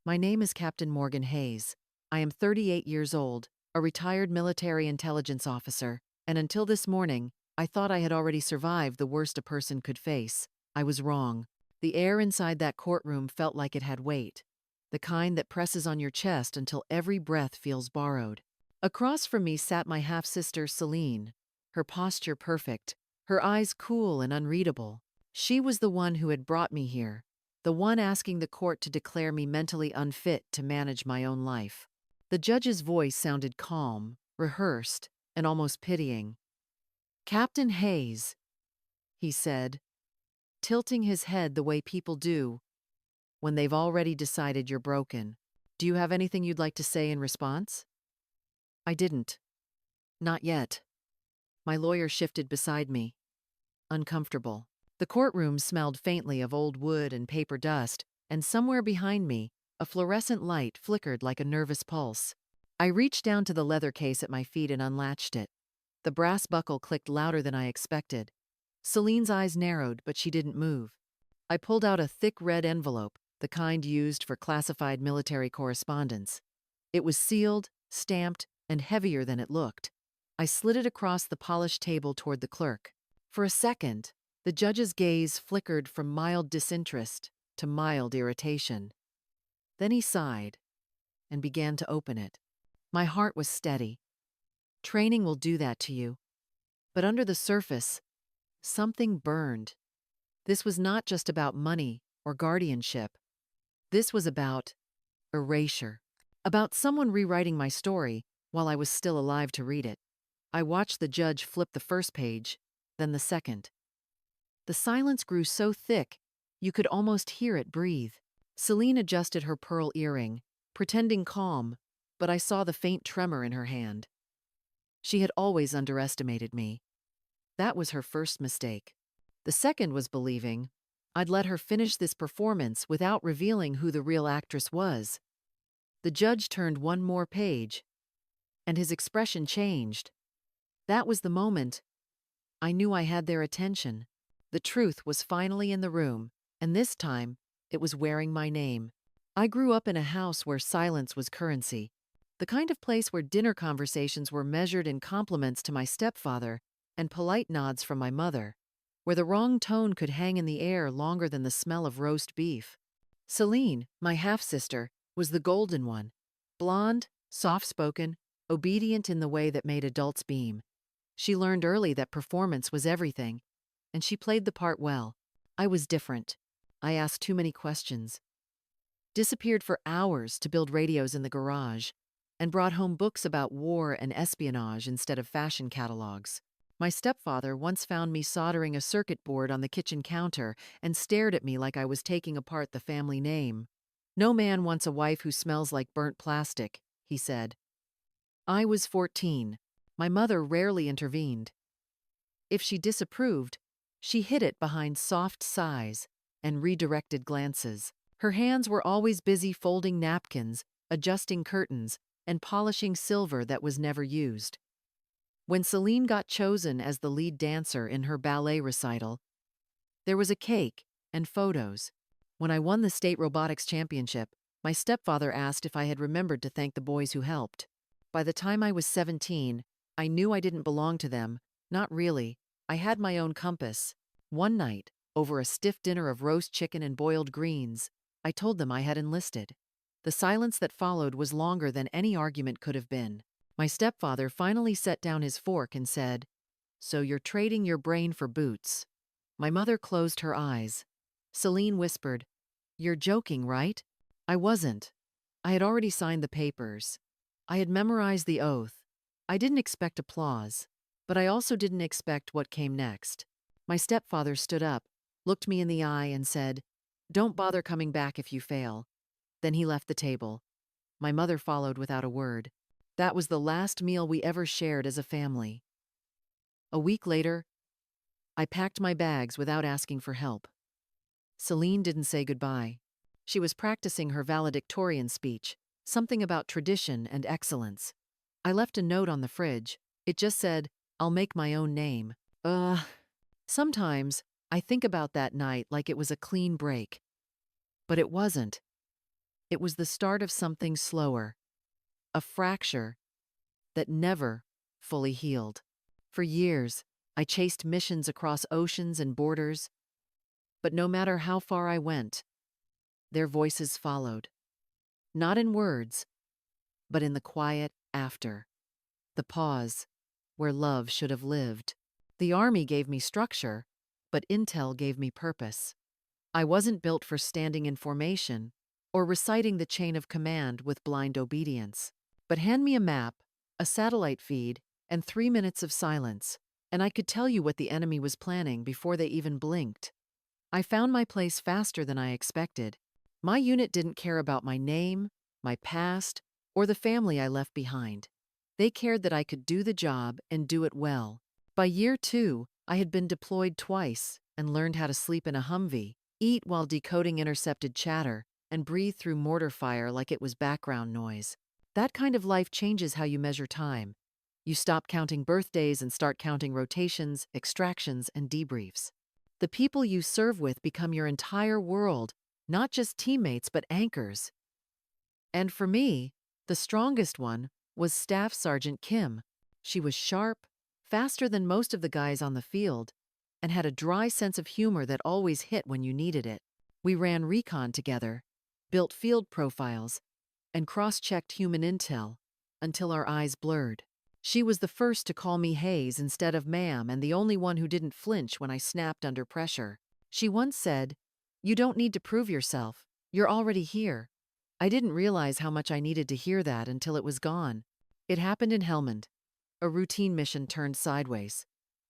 My name is Captain Morgan Hayes. I am 38 years old, a retired military intelligence officer, and until this morning, I thought I had already survived the worst a person could face. I was wrong. The air inside that courtroom felt like it had weight, the kind that presses on your chest until every breath feels borrowed. Across from me sat my half-sister Celine, her posture perfect, her eyes cool and unreadable. She was the one who had brought me here, the one asking the court to declare me mentally unfit to manage my own life. The judge's voice sounded calm, rehearsed, and almost pitying. "Captain Hayes," he said, tilting his head the way people do when they've already decided you're broken. "Do you have anything you'd like to say in response?" I didn't. Not yet. My lawyer shifted beside me, uncomfortable. The courtroom smelled faintly of old wood and paper dust, and somewhere behind me, a fluorescent light flickered like a nervous pulse. I reached down to the leather case at my feet and unlatched it. The brass buckle clicked louder than I expected. Celine's eyes narrowed, but she didn't move. I pulled out a thick red envelope, the kind used for classified military correspondence. It was sealed, stamped, and heavier than it looked. I slid it across the polished table toward the clerk. For a second, the judge's gaze flickered from mild disinterest to mild irritation. Then he sighed and began to open it. My heart was steady. Training will do that to you. But under the surface, something burned. This was not just about money or guardianship. This was about erasure. About someone rewriting my story while I was still alive to read it. I watched the judge flip the first page, then the second. The silence grew so thick, you could almost hear it breathe. Celine adjusted her pearl earring, pretending calm, but I saw the faint tremor in her hand. She had always underestimated me. That was her first mistake. The second was believing I'd let her finish this performance without revealing who the real actress was. The judge turned one more page, and his expression changed. That was the moment I knew I had their attention. The truth was finally in the room, and this time, it was wearing my name. I grew up in a house where silence was currency, the kind of place where dinner conversations were measured in compliments to my stepfather and polite nods from my mother, where the wrong tone could hang in the air longer than the smell of roast beef. Celine, my half-sister, was the golden one, blonde, soft-spoken, obedient in the way that made adults beam. She learned early that performance was everything, and she played the part well. I was different. I asked too many questions, disappeared for hours to build radios in the garage, and brought home books about war and espionage instead of fashion catalogs. My stepfather once found me soldering a circuit board on the kitchen counter and stared at me like I was taking apart the family name. "No man wants a wife who smells like burnt plastic," he said. I was 14. My mother rarely intervened. If she disapproved, she hid it behind soft sighs and redirected glances. Her hands were always busy folding napkins, adjusting curtains, and polishing silver that was never used. When Celine got chosen as the lead dancer in her ballet recital, there was a cake and photos. When I won the state robotics championship, my stepfather asked if I had remembered to thank the boys who helped. By the time I was 17, I knew I didn't belong to them. Not really. I had my own compass. One night, over a stiff dinner of roast chicken and boiled greens, I told them I had enlisted. The silence that followed was longer than any argument could have been. My stepfather finally set down his fork and said, "So you're trading your brain for boots." My mother closed her eyes. Celine whispered, "You're joking, right?" I wasn't. I had already signed the papers. I had memorized the oath. I didn't expect applause, but I also didn't expect what came next. My stepfather stood up, looked me in the eye, and said, "Don't bother coming back if you fail." Then he left the table. My mother followed without a word. That was the last meal we ever shared as a family. A week later, I packed my bags without asking for help. Celine didn't say goodbye. She was practicing her valedictorian speech, something about tradition and excellence. I left a note on the fridge. It just said, "I'll make my own name." Sometimes I think about that night like it was a clean break. But it wasn't. It was the start of something slower, a fracture that never fully healed. For years, I chased missions across oceans and borders, but no matter how far I went, their voices followed. Not in words, but in the quiet after. The pause, where love should have lived. The army gave me structure, but intel gave me purpose. I wasn't built for standing in formation or reciting the chain of command with blind obedience. But hand me a map, a satellite feed, and 3 minutes of silence, and I could tell you what the enemy was planning before they even blinked. I found my place faster than I expected. My unit didn't care about my name, my past, or the family I left behind. They cared that I could do the job and do it well. By year 2, I had been deployed twice and learned how to sleep in a Humvee, eat while decoding intercepted chatter, and breathe through mortar fire like it was background noise. That kind of life changes how you measure time. You stop counting birthdays and start counting rotations, extractions, and debriefs. The people you serve with become your entire world, not just teammates but anchors. And for me, the strongest one was Staff Sergeant Kim. She was sharp, faster than most of the guys on the field, and had a dry sense of humor that always hit when you needed it. We ran recon together, built field profiles, and cross-checked human intel until our eyes blurred. She was the first to call me Hayes instead of ma'am, and the only one who didn't flinch when I snapped under pressure. She once said, "You don't need to prove yourself. You're already here." I didn't realize how much I needed to hear that until it was gone. It happened in Helmand. A routine mission turned sideways.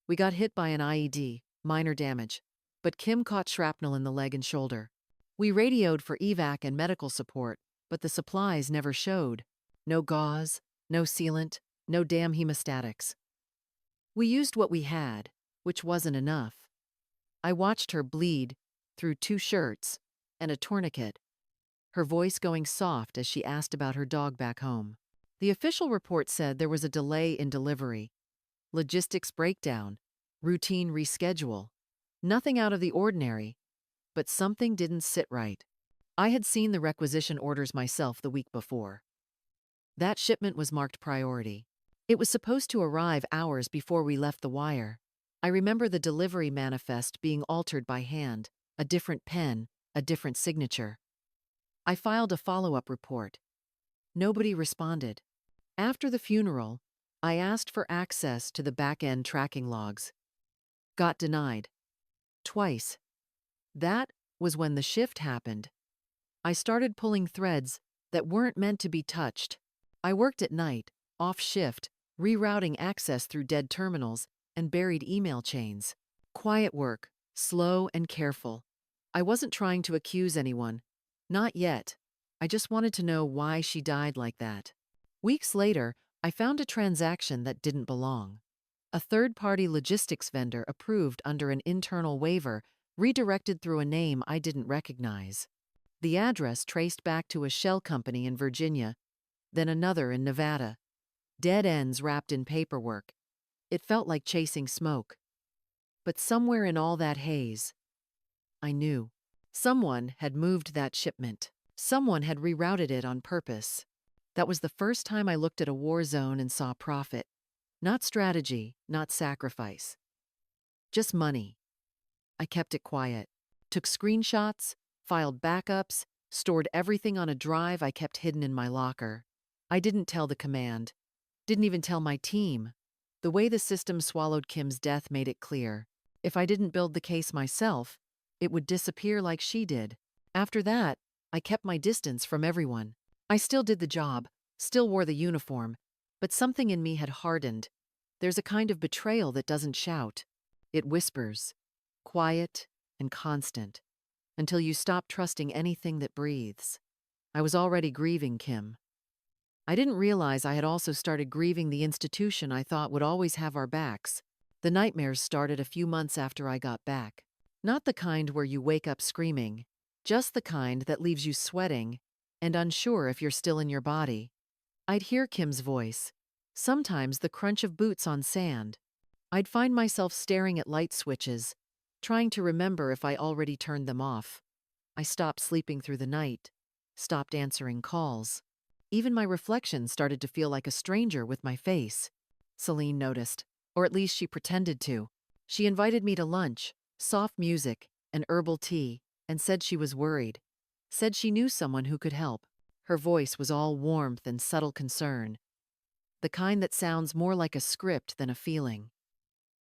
We got hit by an IED, minor damage, but Kim caught shrapnel in the leg and shoulder. We radioed for evac and medical support, but the supplies never showed. No gauze, no sealant, no damn hemostatics. We used what we had, which wasn't enough. I watched her bleed through 2 shirts and a tourniquet, her voice going soft as she asked about her dog back home. The official report said there was a delay in delivery, logistics breakdown, routine reschedule. Nothing out of the ordinary, but something didn't sit right. I had seen the requisition orders myself the week before. That shipment was marked priority. It was supposed to arrive hours before we left the wire. I remember the delivery manifest being altered by hand, a different pen, a different signature. I filed a follow-up report. Nobody responded. After the funeral, I asked for access to the back-end tracking logs. Got denied. Twice. That was when the shift happened. I started pulling threads that weren't meant to be touched. I worked at night, off shift, rerouting access through dead terminals and buried email chains. Quiet work, slow and careful. I wasn't trying to accuse anyone. Not yet. I just wanted to know why she died like that. Weeks later, I found a transaction that didn't belong. A third-party logistics vendor approved under an internal waiver, redirected through a name I didn't recognize. The address traced back to a shell company in Virginia, then another in Nevada. Dead ends wrapped in paperwork. It felt like chasing smoke. But somewhere in all that haze, I knew. Someone had moved that shipment. Someone had rerouted it on purpose. That was the first time I looked at a war zone and saw profit. Not strategy, not sacrifice. Just money. I kept it quiet. Took screenshots, filed backups, stored everything on a drive I kept hidden in my locker. I didn't tell the command. Didn't even tell my team. The way the system swallowed Kim's death made it clear. If I didn't build the case myself, it would disappear like she did. After that, I kept my distance from everyone. I still did the job, still wore the uniform, but something in me had hardened. There's a kind of betrayal that doesn't shout. It whispers, quiet and constant, until you stop trusting anything that breathes. I was already grieving Kim. I didn't realize I had also started grieving the institution I thought would always have our backs. The nightmares started a few months after I got back. Not the kind where you wake up screaming, just the kind that leaves you sweating and unsure if you're still in your body. I'd hear Kim's voice, sometimes the crunch of boots on sand. I'd find myself staring at light switches, trying to remember if I already turned them off. I stopped sleeping through the night. stopped answering calls. Even my reflection started to feel like a stranger with my face. Celine noticed, or at least she pretended to. She invited me to lunch, soft music, and herbal tea, and said she was worried. Said she knew someone who could help. Her voice was all warmth and subtle concern, the kind that sounds more like a script than a feeling.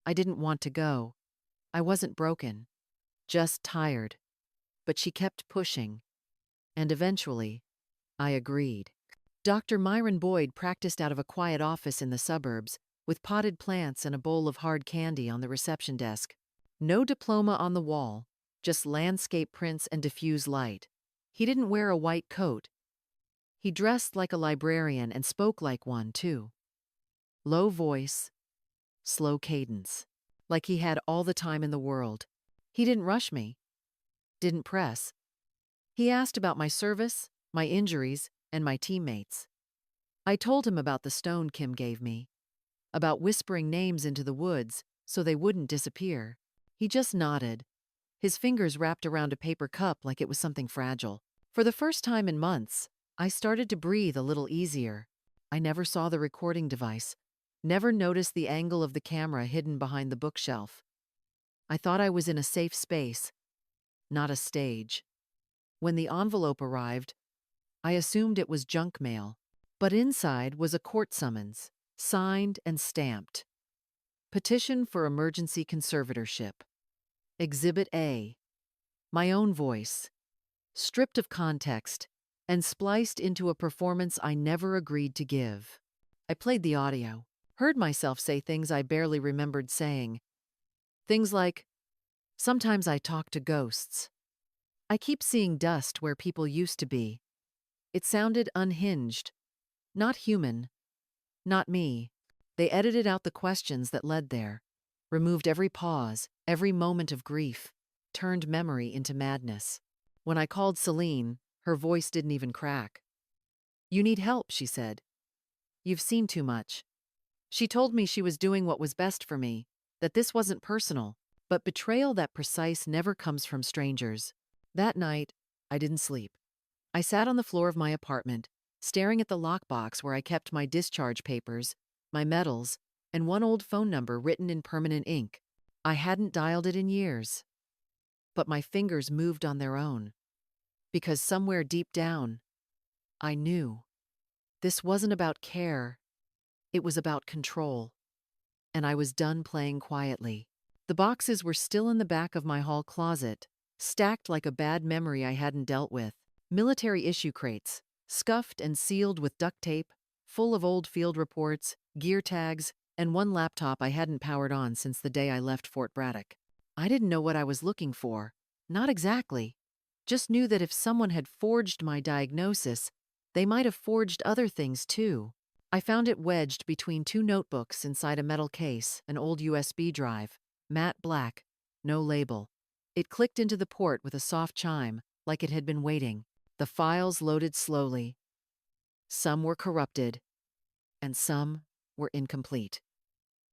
I didn't want to go. I wasn't broken, just tired. But she kept pushing, and eventually, I agreed. Dr. Myron Boyd practiced out of a quiet office in the suburbs, with potted plants and a bowl of hard candy on the reception desk. No diploma on the wall, just landscape prints and diffuse light. He didn't wear a white coat. He dressed like a librarian and spoke like one, too. Low voice, slow cadence, like he had all the time in the world. He didn't rush me, didn't press. He asked about my service, my injuries, and my teammates. I told him about the stone Kim gave me, about whispering names into the woods so they wouldn't disappear. He just nodded, his fingers wrapped around a paper cup like it was something fragile. For the first time in months, I started to breathe a little easier. I never saw the recording device, never noticed the angle of the camera hidden behind the bookshelf. I thought I was in a safe space, not a stage. When the envelope arrived, I assumed it was junk mail, but inside was a court summons, signed and stamped. Petition for emergency conservatorship. Exhibit A. My own voice, stripped of context and spliced into a performance I never agreed to give. I played the audio, heard myself say things I barely remembered saying. Things like, "Sometimes I talk to ghosts. I keep seeing dust where people used to be." It sounded unhinged, not human, not me. They edited out the questions that led there, removed every pause, every moment of grief, turned memory into madness. When I called Celine, her voice didn't even crack. "You need help," she said. "You've seen too much." She told me she was doing what was best for me, that this wasn't personal, but betrayal that precise never comes from strangers. That night, I didn't sleep. I sat on the floor of my apartment, staring at the lockbox where I kept my discharge papers, my medals, and one old phone number written in permanent ink. I hadn't dialed it in years. But my fingers moved on their own. Because somewhere deep down, I knew. This wasn't about care. It was about control. And I was done playing quietly. The boxes were still in the back of my hall closet, stacked like a bad memory I hadn't dealt with. Military issue crates, scuffed and sealed with duct tape, full of old field reports, gear tags, and one laptop I hadn't powered on since the day I left Fort Braddock. I didn't know what I was looking for. Not exactly. Just knew that if someone had forged my diagnosis, they might have forged other things too. I found it wedged between two notebooks inside a metal case, an old USB drive, matte black, no label. It clicked into the port with a soft chime, like it had been waiting. The files loaded slowly. Some were corrupted, and some were incomplete.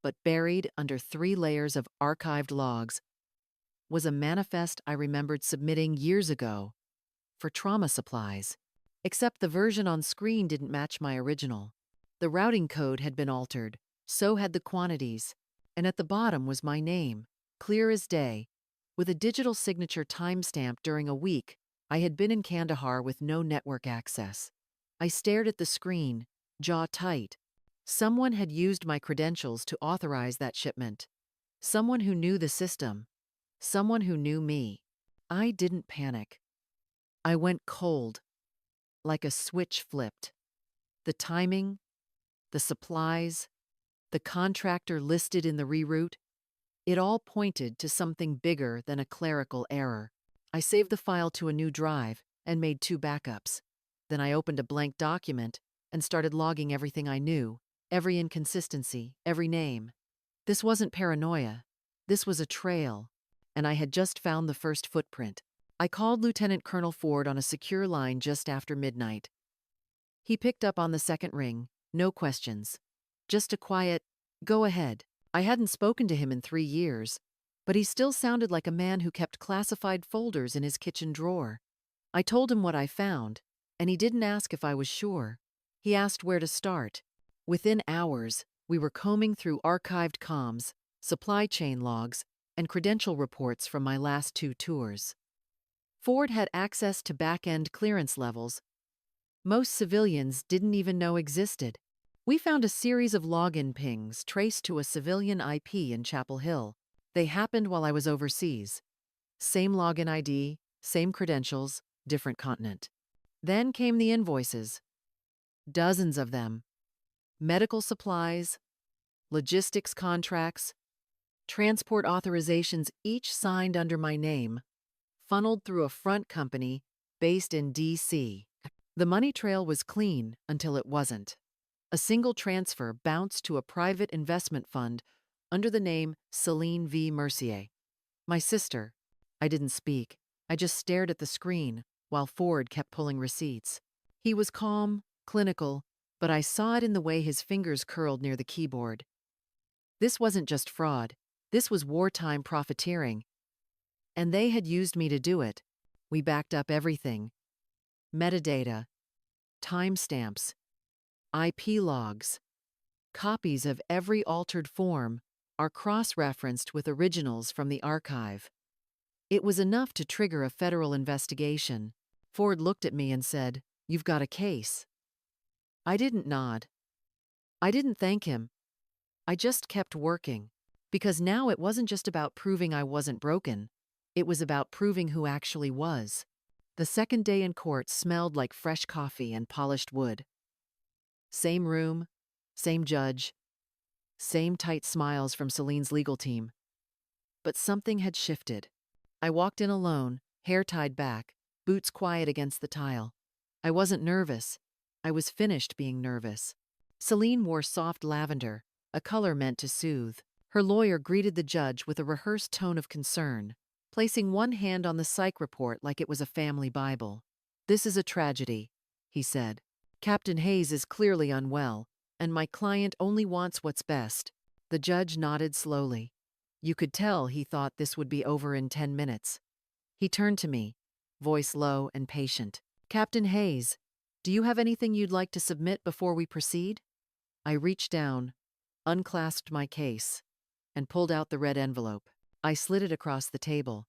But buried under 3 layers of archived logs was a manifest I remembered submitting years ago for trauma supplies, except the version on screen didn't match my original. The routing code had been altered, so had the quantities, and at the bottom was my name, clear as day, with a digital signature timestamped during a week I had been in Kandahar with no network access. I stared at the screen, jaw tight. Someone had used my credentials to authorize that shipment. Someone who knew the system. Someone who knew me. I didn't panic. I went cold, like a switch flipped. The timing, the supplies, the contractor listed in the reroute, it all pointed to something bigger than a clerical error. I saved the file to a new drive and made 2 backups. Then I opened a blank document and started logging everything I knew, every inconsistency, every name. This wasn't paranoia. This was a trail, and I had just found the first footprint. I called Lieutenant Colonel Ford on a secure line just after midnight. He picked up on the second ring, no questions. Just a quiet, "Go ahead." I hadn't spoken to him in 3 years, but he still sounded like a man who kept classified folders in his kitchen drawer. I told him what I found, And he didn't ask if I was sure. He asked where to start. Within hours, we were combing through archived comms, supply chain logs, and credential reports from my last 2 tours. Ford had access to back-end clearance levels most civilians didn't even know existed. We found a series of login pings traced to a civilian IP in Chapel Hill. They happened while I was overseas. Same login ID, same credentials, different continent. Then came the invoices. Dozens of them. Medical supplies, logistics contracts, transport authorizations, each signed under my name, funneled through a front company based in D.C. The money trail was clean until it wasn't. A single transfer bounced to a private investment fund under the name Celine V. Mercier. My sister. I didn't speak. I just stared at the screen while Ford kept pulling receipts. He was calm, clinical, but I saw it in the way his fingers curled near the keyboard. This wasn't just fraud. This was wartime profiteering. And they had used me to do it. We backed up everything. Metadata, timestamps, IP logs, copies of every altered form are cross-referenced with originals from the archive. It was enough to trigger a federal investigation. Ford looked at me and said, "You've got a case." I didn't nod. I didn't thank him. I just kept working. Because now it wasn't just about proving I wasn't broken. It was about proving who actually was. The second day in court smelled like fresh coffee and polished wood. Same room, same judge, same tight smiles from Celine's legal team. But something had shifted. I walked in alone, hair tied back, boots quiet against the tile. I wasn't nervous. I was finished being nervous. Celine wore soft lavender, a color meant to soothe. Her lawyer greeted the judge with a rehearsed tone of concern, placing one hand on the psych report like it was a family Bible. "This is a tragedy," he said. "Captain Hayes is clearly unwell, and my client only wants what's best." The judge nodded slowly. You could tell he thought this would be over in 10 minutes. He turned to me, voice low and patient. "Captain Hayes, do you have anything you'd like to submit before we proceed?" I reached down, unclasped my case, and pulled out the red envelope. I slid it across the table.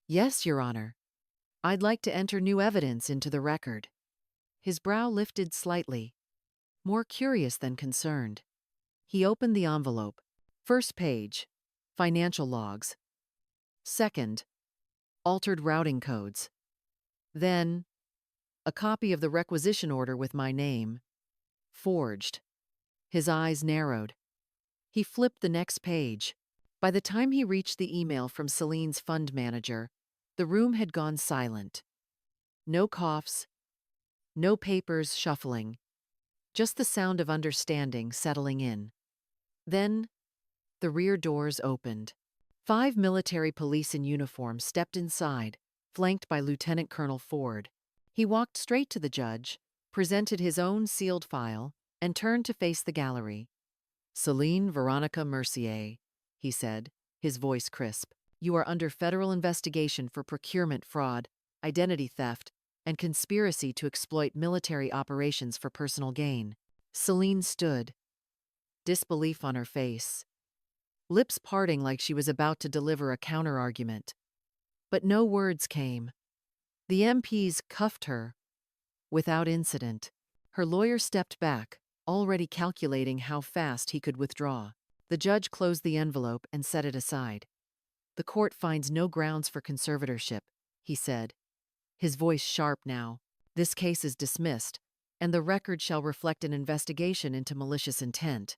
"Yes, Your Honor. I'd like to enter new evidence into the record." His brow lifted slightly, more curious than concerned. He opened the envelope. First page, financial logs. Second, altered routing codes. Then, a copy of the requisition order with my name, forged. His eyes narrowed. He flipped the next page. By the time he reached the email from Celine's fund manager, the room had gone silent. No coughs, no papers shuffling, just the sound of understanding settling in. Then, the rear doors opened. 5 military police in uniform stepped inside, flanked by Lieutenant Colonel Ford. He walked straight to the judge, presented his own sealed file, and turned to face the gallery. "Celine Veronica Mercier," he said, his voice crisp. "You are under federal investigation for procurement fraud, identity theft, and conspiracy to exploit military operations for personal gain." Celine stood, disbelief on her face, lips parting like she was about to deliver a counterargument. But no words came. The MPs cuffed her, without incident. Her lawyer stepped back, already calculating how fast he could withdraw. The judge closed the envelope and set it aside. "The court finds no grounds for conservatorship," he said, his voice sharp now. "This case is dismissed, and the record shall reflect an investigation into malicious intent."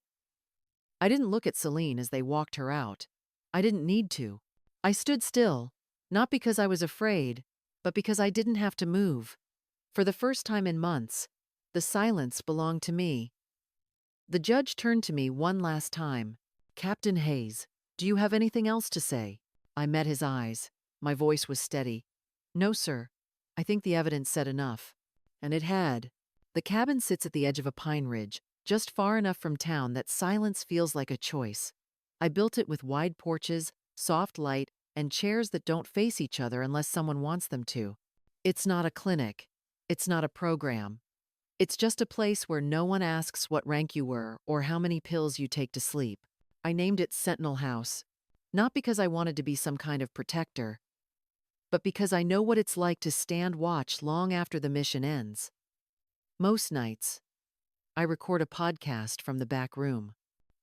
I didn't look at Celine as they walked her out. I didn't need to. I stood still, not because I was afraid, but because I didn't have to move. For the first time in months, the silence belonged to me. The judge turned to me one last time. "Captain Hayes, do you have anything else to say?" I met his eyes. My voice was steady. "No, sir. I think the evidence said enough." And it had. The cabin sits at the edge of a pine ridge, just far enough from town that silence feels like a choice. I built it with wide porches, soft light, and chairs that don't face each other unless someone wants them to. It's not a clinic. It's not a program. It's just a place where no one asks what rank you were or how many pills you take to sleep. I named it Sentinel House, not because I wanted to be some kind of protector, but because I know what it's like to stand watch long after the mission ends. Most nights, I record a podcast from the back room.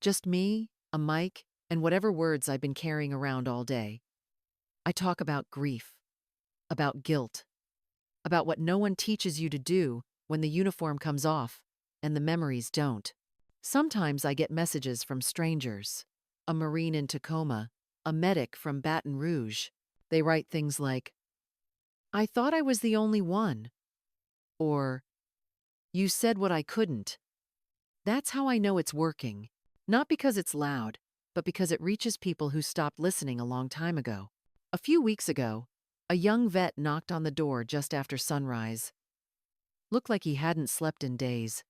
Just me, a mic, and whatever words I've been carrying around all day. I talk about grief, about guilt, about what no one teaches you to do when the uniform comes off and the memories don't. Sometimes I get messages from strangers, a Marine in Tacoma, a medic from Baton Rouge. They write things like, "I thought I was the only one," or "You said what I couldn't." That's how I know it's working. Not because it's loud, but because it reaches people who stopped listening a long time ago. A few weeks ago, a young vet knocked on the door just after sunrise. Looked like he hadn't slept in days.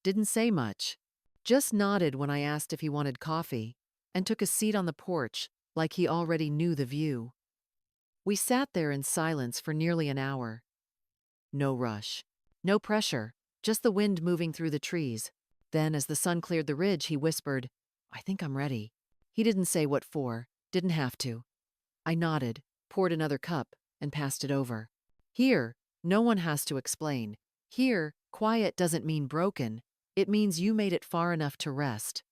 Didn't say much. Just nodded when I asked if he wanted coffee, and took a seat on the porch like he already knew the view. We sat there in silence for nearly an hour. No rush. No pressure. Just the wind moving through the trees. Then, as the sun cleared the ridge, he whispered, "I think I'm ready." He didn't say what for. Didn't have to. I nodded, poured another cup, and passed it over. Here, no one has to explain. Here, quiet doesn't mean broken. It means you made it far enough to rest.